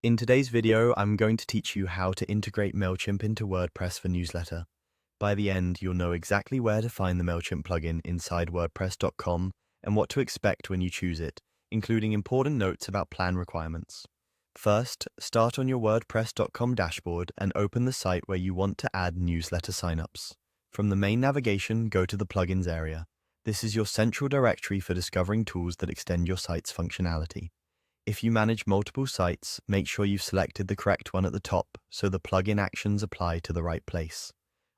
In today's video, I'm going to teach you how to integrate Mailchimp into WordPress for newsletter. By the end, you'll know exactly where to find the Mailchimp plugin inside WordPress.com and what to expect when you choose it, including important notes about plan requirements. First, start on your WordPress.com dashboard and open the site where you want to add newsletter signups. From the main navigation, go to the Plugins area. This is your central directory for discovering tools that extend your site's functionality. If you manage multiple sites, make sure you've selected the correct one at the top so the plugin actions apply to the right place.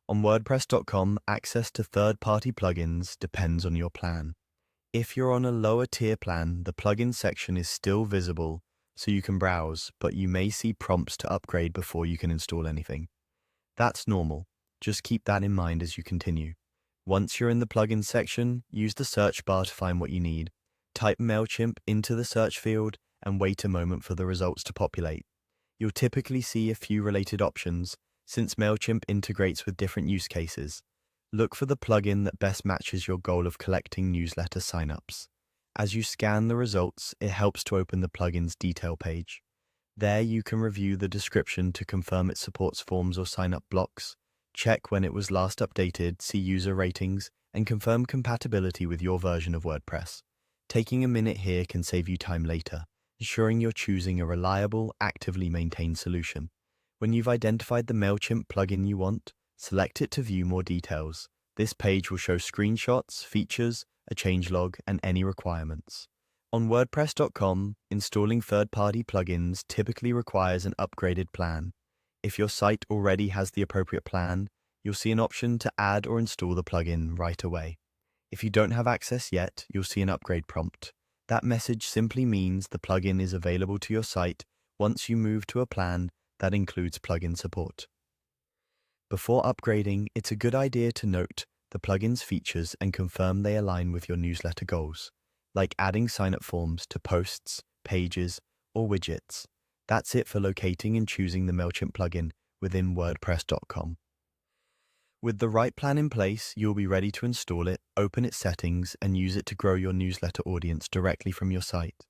On WordPress.com, access to third-party plugins depends on your plan. If you're on a lower tier plan, the plugin section is still visible, so you can browse, but you may see prompts to upgrade before you can install anything. That's normal. Just keep that in mind as you continue. Once you're in the plugin section, use the search bar to find what you need. Type Mailchimp into the search field and wait a moment for the results to populate. You'll typically see a few related options, since Mailchimp integrates with different use cases. Look for the plugin that best matches your goal of collecting newsletter signups. As you scan the results, it helps to open the plugin's detail page. There you can review the description to confirm it supports forms or sign-up blocks, check when it was last updated, see user ratings, and confirm compatibility with your version of WordPress. Taking a minute here can save you time later, ensuring you're choosing a reliable, actively maintained solution. When you've identified the Mailchimp plugin you want, select it to view more details. This page will show screenshots, features, a changelog, and any requirements. On WordPress.com, installing third-party plugins typically requires an upgraded plan. If your site already has the appropriate plan, you'll see an option to add or install the plugin right away. If you don't have access yet, you'll see an upgrade prompt. That message simply means the plugin is available to your site once you move to a plan that includes plugin support. Before upgrading, it's a good idea to note the plugin's features and confirm they align with your newsletter goals, like adding sign-up forms to posts, pages, or widgets. That's it for locating and choosing the Mailchimp plugin within WordPress.com. With the right plan in place, you'll be ready to install it, open its settings, and use it to grow your newsletter audience directly from your site.